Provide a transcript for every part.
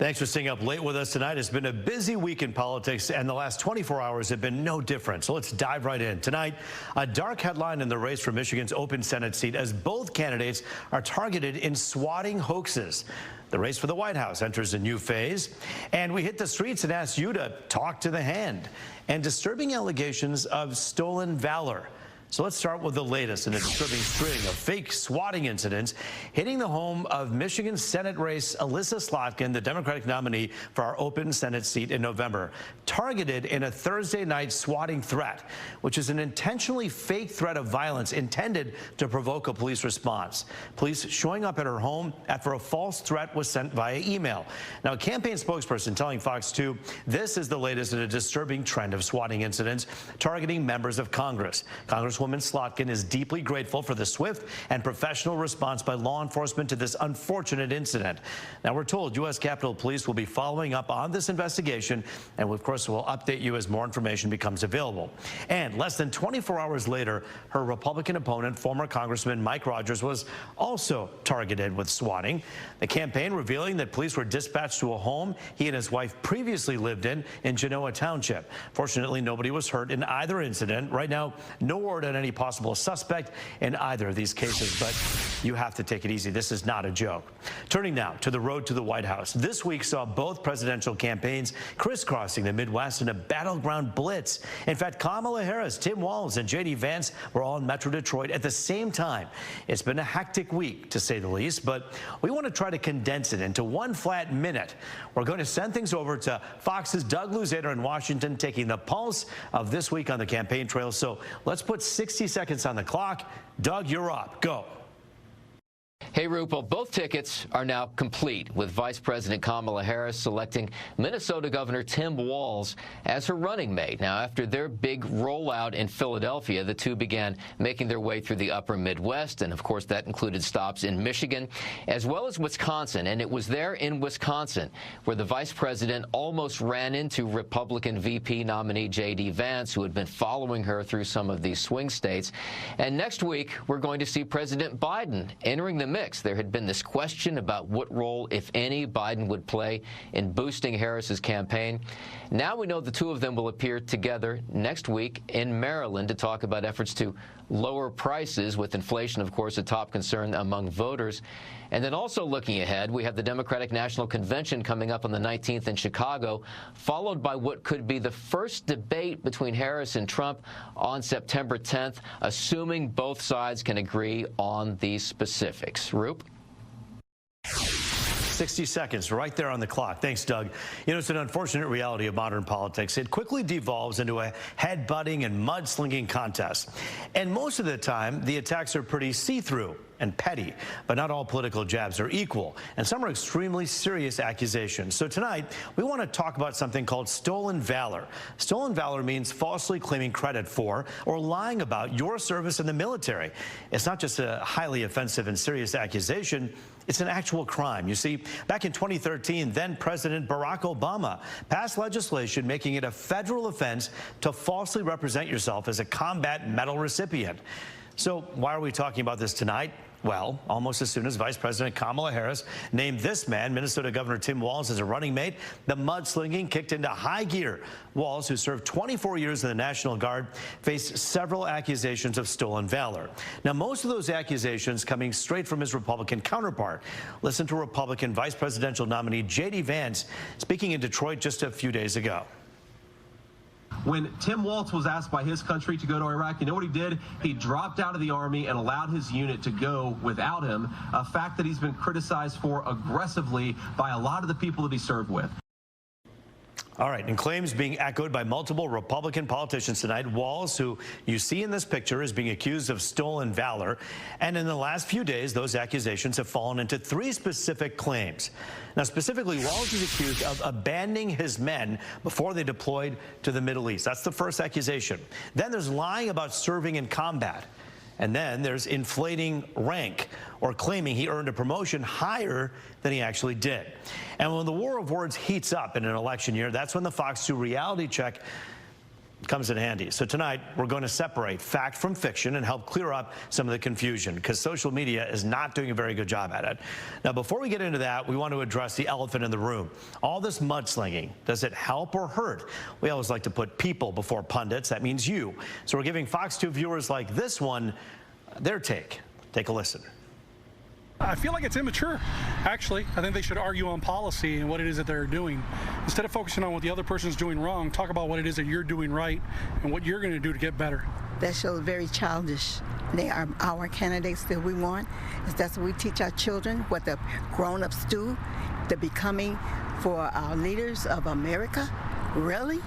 Thanks for staying up late with us tonight. It's been a busy week in politics, and the last 24 hours have been no different. So let's dive right in. Tonight, a dark headline in the race for Michigan's open Senate seat as both candidates are targeted in swatting hoaxes. The race for the White House enters a new phase, and we hit the streets and asked you to talk to the hand and disturbing allegations of stolen valor. So let's start with the latest in a disturbing string of fake swatting incidents hitting the home of Michigan Senate race Alyssa Slotkin, the Democratic nominee for our open Senate seat in November, targeted in a Thursday night swatting threat, which is an intentionally fake threat of violence intended to provoke a police response. Police showing up at her home after a false threat was sent via email. Now, a campaign spokesperson telling Fox 2 this is the latest in a disturbing trend of swatting incidents targeting members of Congress. Congresswoman Slotkin is deeply grateful for the swift and professional response by law enforcement to this unfortunate incident. Now, we're told U.S. Capitol Police will be following up on this investigation, and of course, we'll update you as more information becomes available. And less than 24 hours later, her Republican opponent, former Congressman Mike Rogers, was also targeted with swatting. The campaign revealing that police were dispatched to a home he and his wife previously lived in Genoa Township. Fortunately, nobody was hurt in either incident. Right now, no word on any possible suspect in either of these cases, but you have to take it easy. This is not a joke. Turning now to the road to the White House. This week saw both presidential campaigns crisscrossing the Midwest in a battleground blitz. In fact, Kamala Harris, Tim Walz, and J.D. Vance were all in Metro Detroit at the same time. It's been a hectic week, to say the least, but we want to try to condense it into one flat minute. We're going to send things over to Fox's Doug Luzader in Washington, taking the pulse of this week on the campaign trail. So let's put 60 seconds on the clock. Doug, you're up. Go. Hey, Rupel, both tickets are now complete, with Vice President Kamala Harris selecting Minnesota Governor Tim Walz as her running mate. Now, after their big rollout in Philadelphia, the two began making their way through the upper Midwest, and of course that included stops in Michigan as well as Wisconsin. And it was there in Wisconsin where the vice president almost ran into Republican VP nominee J.D. Vance, who had been following her through some of these swing states. And next week, we're going to see President Biden entering the mix. There had been this question about what role, if any, Biden would play in boosting Harris's campaign. Now we know the two of them will appear together next week in Maryland to talk about efforts to lower prices, with inflation, of course, a top concern among voters. And then also looking ahead, we have the Democratic National Convention coming up on the 19th in Chicago, followed by what could be the first debate between Harris and Trump on September 10th, assuming both sides can agree on these specifics. Roop? 60 seconds right there on the clock. Thanks, Doug. You know, it's an unfortunate reality of modern politics. It quickly devolves into a head-butting and mudslinging contest. And most of the time, the attacks are pretty see-through and petty, but not all political jabs are equal, and some are extremely serious accusations. So tonight, we want to talk about something called stolen valor. Stolen valor means falsely claiming credit for or lying about your service in the military. It's not just a highly offensive and serious accusation, it's an actual crime. You see, back in 2013, then President Barack Obama passed legislation making it a federal offense to falsely represent yourself as a combat medal recipient. So why are we talking about this tonight? Well, almost as soon as Vice President Kamala Harris named this man, Minnesota Governor Tim Walz, as a running mate, the mudslinging kicked into high gear. Walz, who served 24 years in the National Guard, faced several accusations of stolen valor. Now, most of those accusations coming straight from his Republican counterpart. Listen to Republican Vice Presidential nominee J.D. Vance speaking in Detroit just a few days ago. When Tim Walz was asked by his country to go to Iraq, you know what he did? He dropped out of the Army and allowed his unit to go without him, a fact that he's been criticized for aggressively by a lot of the people that he served with. All right, and claims being echoed by multiple Republican politicians tonight. Walz, who you see in this picture, is being accused of stolen valor. And in the last few days, those accusations have fallen into three specific claims. Now, specifically, Walz is accused of abandoning his men before they deployed to the Middle East. That's the first accusation. Then there's lying about serving in combat. And then there's inflating rank, or claiming he earned a promotion higher than he actually did. And when the war of words heats up in an election year, that's when the Fox 2 reality check Comes in handy. So tonight, we're going to separate fact from fiction and help clear up some of the confusion, because social media is not doing a very good job at it. Now, before we get into that, we want to address the elephant in the room. All this mudslinging, does it help or hurt? We always like to put people before pundits. That means you. So we're giving Fox 2 viewers like this one their take. Take a listen. I feel like it's immature, actually. I think they should argue on policy and what it is that they're doing. Instead of focusing on what the other person's doing wrong, talk about what it is that you're doing right and what you're going to do to get better. That shows very childish. They are our candidates that we want. That's what we teach our children, what the grown-ups do, the becoming for our leaders of America. Really?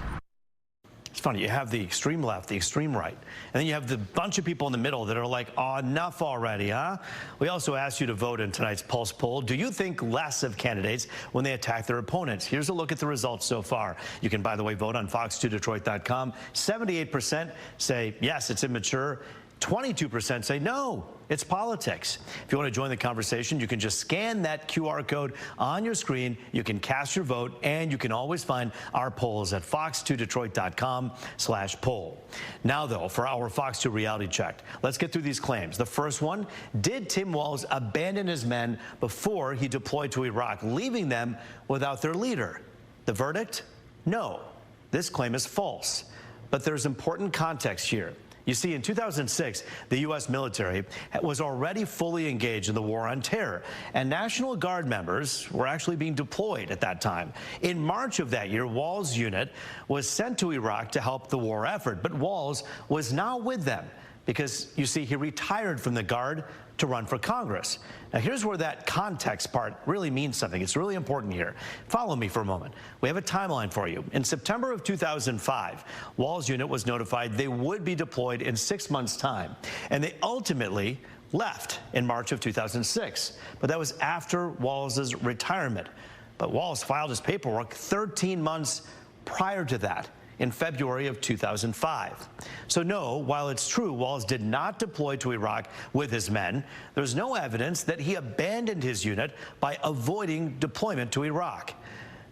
It's funny, you have the extreme left, the extreme right, and then you have the bunch of people in the middle that are like, oh, enough already, huh? We also asked you to vote in tonight's Pulse poll. Do you think less of candidates when they attack their opponents? Here's a look at the results so far. You can, by the way, vote on fox2detroit.com. 78% say, yes, it's immature. 22% say no, it's politics. If you want to join the conversation, you can just scan that QR code on your screen. You can cast your vote, and you can always find our polls at fox2detroit.com/poll. Now, though, for our Fox 2 reality check, let's get through these claims. The first one, did Tim Walz abandon his men before he deployed to Iraq, leaving them without their leader? The verdict? No. This claim is false. But there's important context here. You see, in 2006, the U.S. military was already fully engaged in the war on terror, and National Guard members were actually being deployed at that time. In March of that year, Walz's unit was sent to Iraq to help the war effort, but Walz was not with them because, you see, he retired from the Guard to run for Congress. Now, here's where that context part really means something. It's really important here. Follow me for a moment. We have a timeline for you. In September of 2005, Walz's unit was notified they would be deployed in 6 months' time, and they ultimately left in March of 2006. But that was after Walz's retirement. But Walz filed his paperwork 13 months prior to that, in February of 2005. So no, while it's true Walz did not deploy to Iraq with his men, there's no evidence that he abandoned his unit by avoiding deployment to Iraq.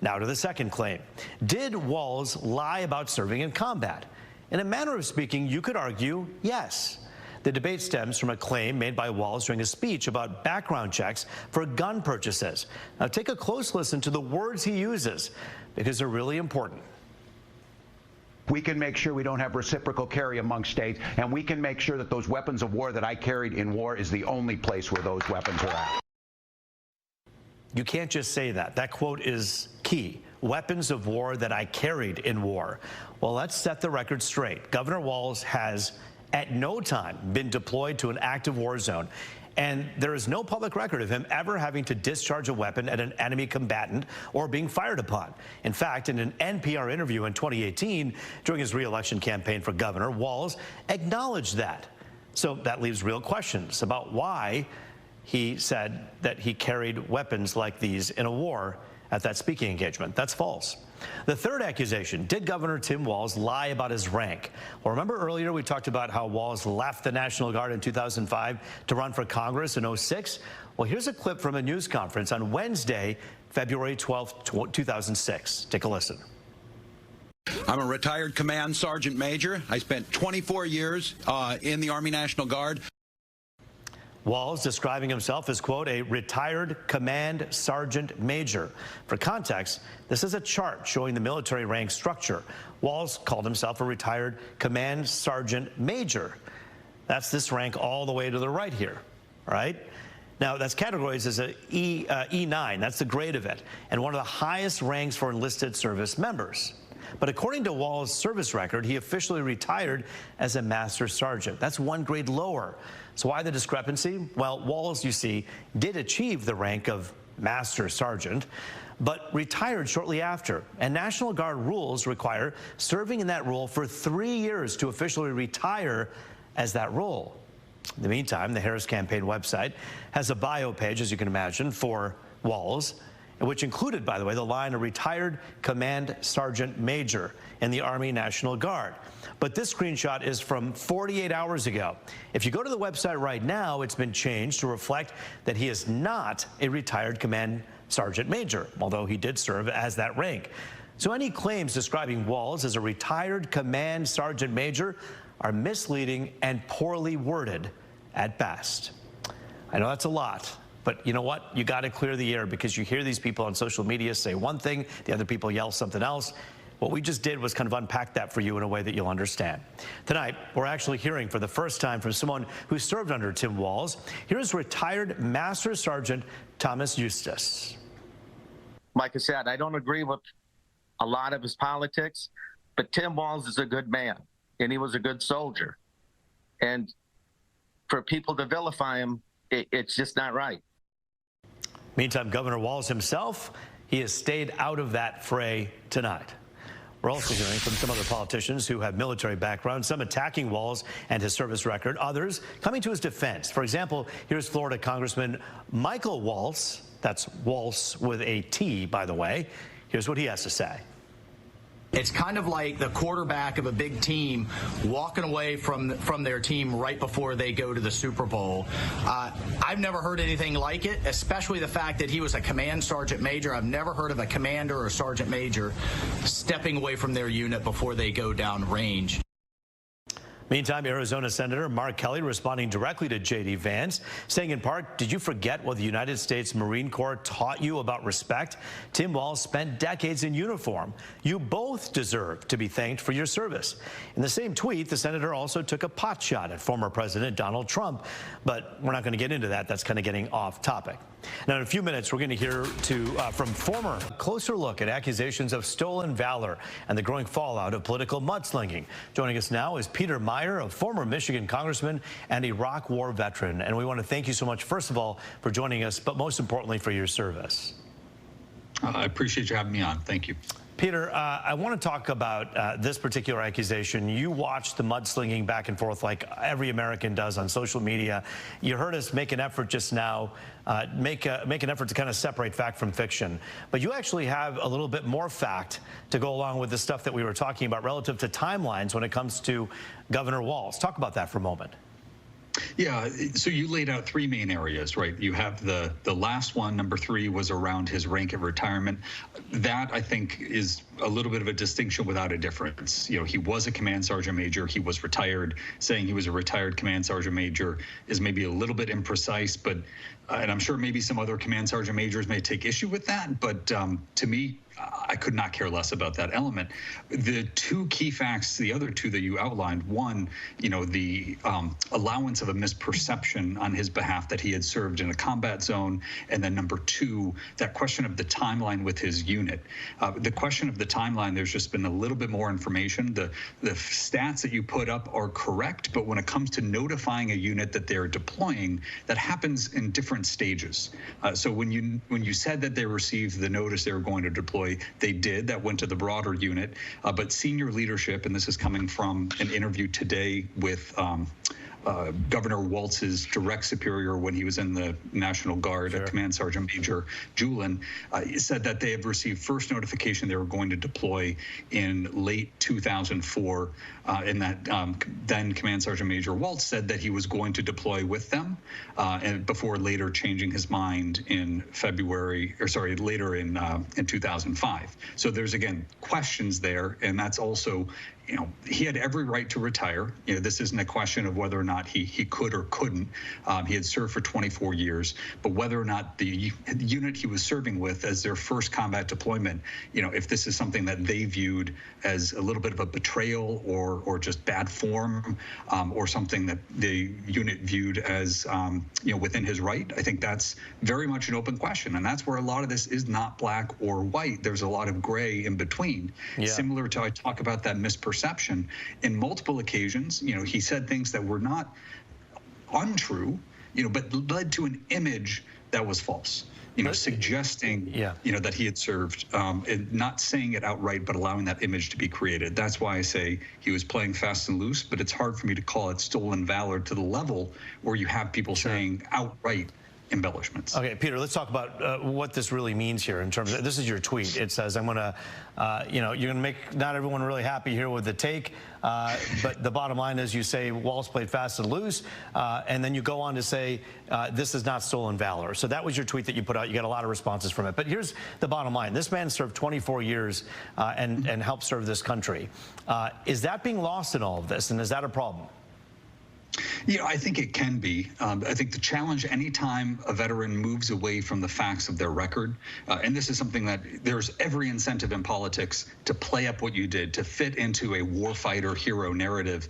Now to the second claim. Did Walz lie about serving in combat? In a manner of speaking, you could argue yes. The debate stems from a claim made by Walz during a speech about background checks for gun purchases. Now take a close listen to the words he uses, because they're really important. We can make sure we don't have reciprocal carry among states, and we can make sure that those weapons of war that I carried in war is the only place where those weapons are at. You can't just say that. That quote is key. Weapons of war that I carried in war. Well, let's set the record straight. Governor Walz has at no time been deployed to an active war zone, and there is no public record of him ever having to discharge a weapon at an enemy combatant or being fired upon. In fact, in an NPR interview in 2018, during his re-election campaign for governor, Walz acknowledged that. So that leaves real questions about why he said that he carried weapons like these in a war at that speaking engagement. That's false. The third accusation, did Governor Tim Walz lie about his rank? Well, remember earlier we talked about how Walz left the National Guard in 2005 to run for Congress in 2006? Well, here's a clip from a news conference on Wednesday, February 12th, 2006. Take a listen. I'm a retired command sergeant major. I spent 24 years in the Army National Guard. Walz describing himself as, quote, a retired command sergeant major. For context, this is a chart showing the military rank structure. Walz called himself a retired command sergeant major. That's this rank all the way to the right here, all right? Now, that's categorized as a E9. That's the grade of it, and one of the highest ranks for enlisted service members. But according to Walz's service record, he officially retired as a master sergeant. That's one grade lower. So why the discrepancy? Well, Walz, you see, did achieve the rank of master sergeant, but retired shortly after. And National Guard rules require serving in that role for 3 years to officially retire as that role. In the meantime, the Harris campaign website has a bio page, as you can imagine, for Walz, which included, by the way, the line, a retired command sergeant major in the Army National Guard. But this screenshot is from 48 hours ago. If you go to the website right now, it's been changed to reflect that he is not a retired command sergeant major, although he did serve as that rank. So any claims describing Walz as a retired command sergeant major are misleading and poorly worded at best. I know that's a lot, but you know what? You got to clear the air, because you hear these people on social media say one thing, the other people yell something else. What we just did was kind of unpack that for you in a way that you'll understand. Tonight, we're actually hearing for the first time from someone who served under Tim Walz. Here's retired Master Sergeant Thomas Eustace. Like I said, I don't agree with a lot of his politics, but Tim Walz is a good man, and he was a good soldier. And for people to vilify him, it's just not right. Meantime, Governor Walz himself, he has stayed out of that fray tonight. We're also hearing from some other politicians who have military backgrounds, some attacking Walz and his service record, others coming to his defense. For example, here's Florida Congressman Michael Walz. That's Walz with a T, by the way. Here's what he has to say. It's kind of like the quarterback of a big team walking away from their team right before they go to the Super Bowl. I've never heard anything like it, especially the fact that he was a command sergeant major. I've never heard of a commander or sergeant major stepping away from their unit before they go down range. Meantime, Arizona Senator Mark Kelly responding directly to J.D. Vance, saying in part, did you forget what the United States Marine Corps taught you about respect? Tim Walz spent decades in uniform. You both deserve to be thanked for your service. In the same tweet, the senator also took a pot shot at former President Donald Trump, but we're not going to get into that. That's kind of getting off topic. Now, in a few minutes, we're going to hear from former. A closer look at accusations of stolen valor and the growing fallout of political mudslinging. Joining us now is Peter Meyer, a former Michigan congressman and Iraq War veteran. And we want to thank you so much, first of all, for joining us, but most importantly, for your service. I appreciate you having me on. Thank you. Peter, I want to talk about this particular accusation. You watched the mudslinging back and forth like every American does on social media. You heard us make an effort just now, make an effort to kind of separate fact from fiction. But you actually have a little bit more fact to go along with the stuff that we were talking about relative to timelines when it comes to Governor Walz. Talk about that for a moment. Yeah, so you laid out three main areas, right? You have the last one, number 3, was around his rank at retirement. That, I think, is a little bit of a distinction without a difference. You know, he was a command sergeant major. He was retired. Saying he was a retired command sergeant major is maybe a little bit imprecise, but and I'm sure maybe some other command sergeant majors may take issue with that. But to me, I could not care less about that element. The two key facts, the other two that you outlined, one, you know, the allowance of a misperception on his behalf that he had served in a combat zone, and then number 2, that question of the timeline with his unit. The question of the timeline, there's just been a little bit more information. The stats that you put up are correct, but when it comes to notifying a unit that they're deploying, that happens in different stages. So when you said that they received the notice they were going to deploy, they did. That went to the broader unit. But senior leadership, and this is coming from an interview today with Governor Walz's direct superior when he was in the National Guard, Command Sergeant Major Julin, said that they have received first notification they were going to deploy in late 2004, and that then Command Sergeant Major Walz said that he was going to deploy with them, and before later changing his mind in later in 2005. So there's, again, questions there, and that's also, you know, he had every right to retire. You know, this isn't a question of whether or not he could or couldn't. He had served for 24 years, but whether or not the unit he was serving with as their first combat deployment, you know, if this is something that they viewed as a little bit of a betrayal or just bad form, or something that the unit viewed as, you know, within his right, I think that's very much an open question. And that's where a lot of this is not black or white. There's a lot of gray in between. Yeah. Similar to, I talk about that misperception. In multiple occasions, you know, he said things that were not untrue, you know, but led to an image that was false. You know, suggesting, you know, that he had served, and not saying it outright, but allowing that image to be created. That's why I say he was playing fast and loose, but it's hard for me to call it stolen valor to the level where you have people saying outright embellishments. Okay, Peter, let's talk about what this really means here in terms of, this is your tweet. It says, I'm going to, you're going to make not everyone really happy here with the take, but the bottom line is you say Walz played fast and loose, and then you go on to say this is not stolen valor. So that was your tweet that you put out. You got a lot of responses from it. But here's the bottom line. This man served 24 years and helped serve this country. Is that being lost in all of this, and is that a problem? Yeah, I think it can be. I think the challenge anytime a veteran moves away from the facts of their record, and this is something that there's every incentive in politics to play up what you did, to fit into a warfighter hero narrative,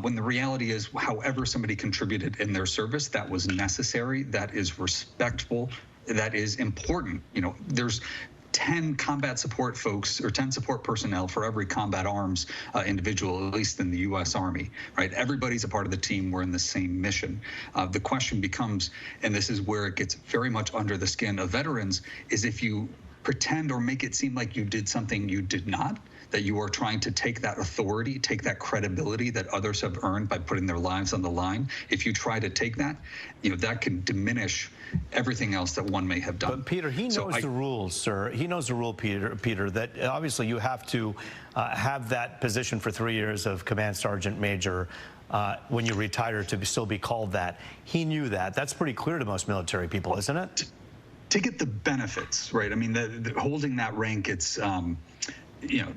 when the reality is, however somebody contributed in their service, that was necessary, that is respectful, that is important. You know, there's 10 combat support folks or 10 support personnel for every combat arms individual, at least in the U.S. Army, right? Everybody's a part of the team. We're in the same mission. The question becomes, and this is where it gets very much under the skin of veterans, is if you pretend or make it seem like you did something you did not, that you are trying to take that authority, take that credibility that others have earned by putting their lives on the line. If you try to take that, you know, that can diminish everything else that one may have done. But Peter, he knows the rules, sir. He knows the rule, Peter, that obviously you have to have that position for 3 years of command sergeant major when you retire to still be called that. He knew that. That's pretty clear to most military people, isn't it? To get the benefits, right? I mean, holding that rank, it's, you know,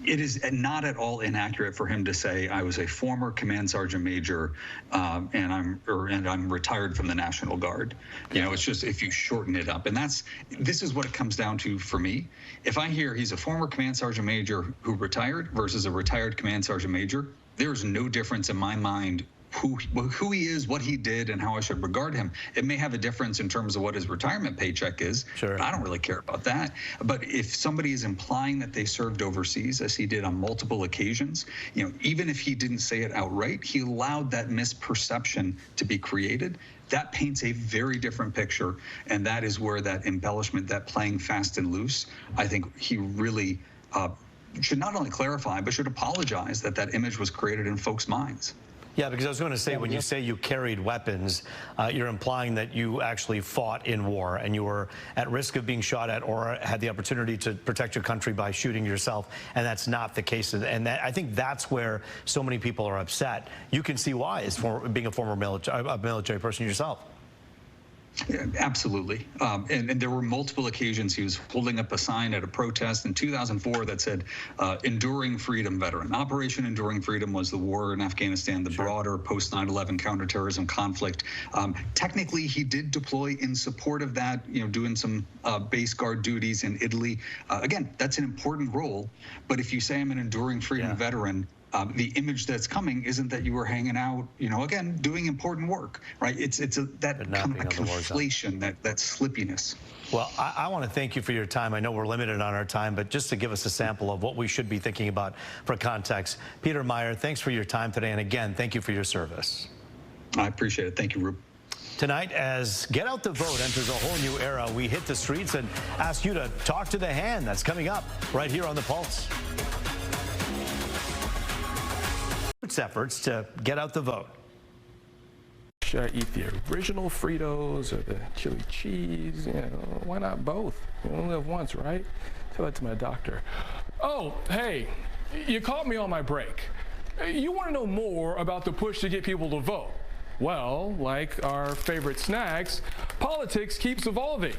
it is not at all inaccurate for him to say, I was a former command sergeant major, and I'm retired from the National Guard. You know, it's just if you shorten it up, and this is what it comes down to for me. If I hear he's a former command sergeant major who retired versus a retired command sergeant major, there's no difference in my mind who he is, what he did, and how I should regard him. It may have a difference in terms of what his retirement paycheck is. Sure. I don't really care about that. But if somebody is implying that they served overseas, as he did on multiple occasions, you know, even if he didn't say it outright, he allowed that misperception to be created. That paints a very different picture, and that is where that embellishment, that playing fast and loose, I think he really should not only clarify, but should apologize that that image was created in folks' minds. Yeah, because I was going to say, when you say you carried weapons, you're implying that you actually fought in war and you were at risk of being shot at or had the opportunity to protect your country by shooting yourself, and that's not the case. And I think that's where so many people are upset. You can see why, as being a former military person yourself. Yeah, absolutely. And there were multiple occasions he was holding up a sign at a protest in 2004 that said, Enduring Freedom Veteran. Operation Enduring Freedom was the war in Afghanistan, the broader post 9/11 counterterrorism conflict. Technically, he did deploy in support of that, you know, doing some base guard duties in Italy. Again, that's an important role. But if you say I'm an Enduring Freedom veteran, the image that's coming isn't that you were hanging out, you know, again, doing important work, right? It's that kind of a conflation, that slippiness. Well, I want to thank you for your time. I know we're limited on our time, but just to give us a sample of what we should be thinking about for context. Peter Meyer, thanks for your time today. And again, thank you for your service. I appreciate it. Thank you, Rube. Tonight, as Get Out the Vote enters a whole new era, we hit the streets and ask you to talk to the hand. That's coming up right here on The Pulse. Efforts to get out the vote. Should I eat the original Fritos or the chili cheese? You know, why not both? You only live once, right? Tell that to my doctor. Oh, hey, you caught me on my break. You want to know more about the push to get people to vote? Well, like our favorite snacks, politics keeps evolving.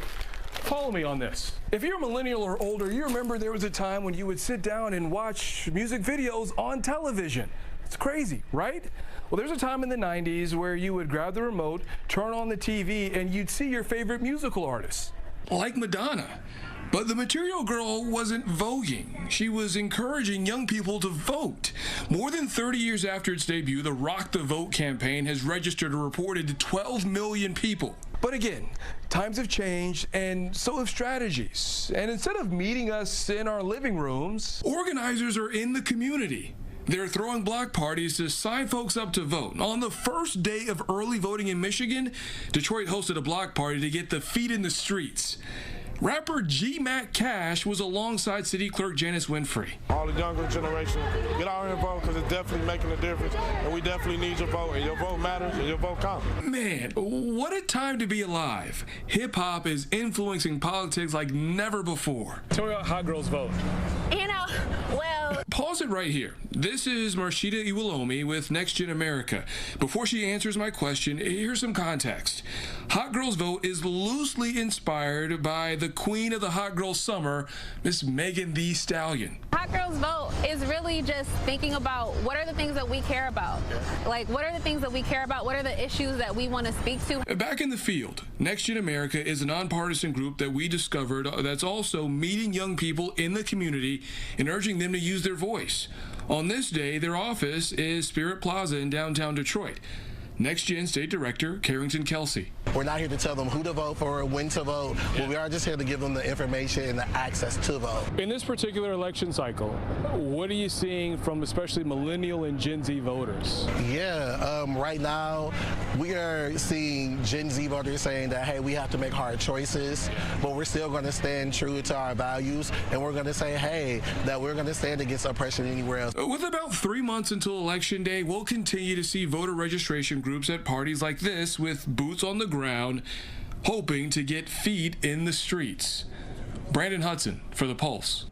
Follow me on this. If you're a millennial or older, you remember there was a time when you would sit down and watch music videos on television. It's crazy, right? Well, there's a time in the 90s where you would grab the remote, turn on the TV, and you'd see your favorite musical artists, like Madonna. But the Material Girl wasn't voguing. She was encouraging young people to vote. More than 30 years after its debut, the Rock the Vote campaign has registered a reported 12 million people. But again, times have changed, and so have strategies. And instead of meeting us in our living rooms, organizers are in the community. They're throwing block parties to sign folks up to vote. On the first day of early voting in Michigan, Detroit hosted a block party to get the feet in the streets. Rapper G. Mac Cash was alongside City Clerk Janice Winfrey. All the younger generation, get out here and vote because it's definitely making a difference, and we definitely need your vote, and your vote matters, and your vote counts. Man, what a time to be alive. Hip-hop is influencing politics like never before. Tell me about hot girls vote. You know, well... Pause it right here. This is Marshita Iwulomi with Next Gen America. Before she answers my question, here's some context. Hot Girls Vote is loosely inspired by the queen of the hot girl summer, Miss Megan Thee Stallion. Hot Girls Vote is really just thinking about what are the things that we care about. Like, what are the things that we care about? What are the issues that we want to speak to? Back in the field, Next Gen America is a nonpartisan group that we discovered that's also meeting young people in the community and urging them to use their voice. On this day, their office is Spirit Plaza in downtown Detroit. Next Gen State Director Carrington Kelsey. We're not here to tell them who to vote for, when to vote, but we are just here to give them the information and the access to vote. In this particular election cycle, what are you seeing from especially millennial and Gen Z voters? Yeah, right now we are seeing Gen Z voters saying that, hey, we have to make hard choices, but we're still going to stand true to our values, and we're going to say, hey, that we're going to stand against oppression anywhere else. With about 3 months until Election Day, we'll continue to see voter registration groups at parties like this with boots on the ground, hoping to get feet in the streets. Brandon Hudson for The Pulse.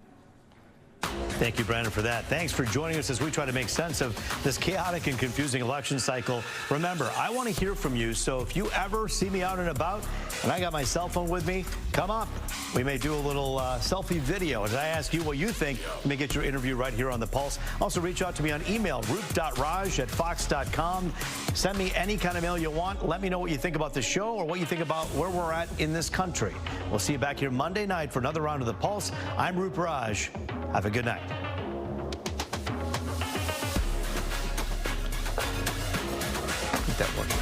Thank you, Brandon, for that. Thanks for joining us as we try to make sense of this chaotic and confusing election cycle. Remember, I want to hear from you, so if you ever see me out and about and I got my cell phone with me, come up. We may do a little selfie video. As I ask you what you think, you may get your interview right here on The Pulse. Also, reach out to me on email, roop.raj@fox.com. Send me any kind of mail you want. Let me know what you think about the show or what you think about where we're at in this country. We'll see you back here Monday night for another round of The Pulse. I'm Roop Raj. Have a good night. That worked.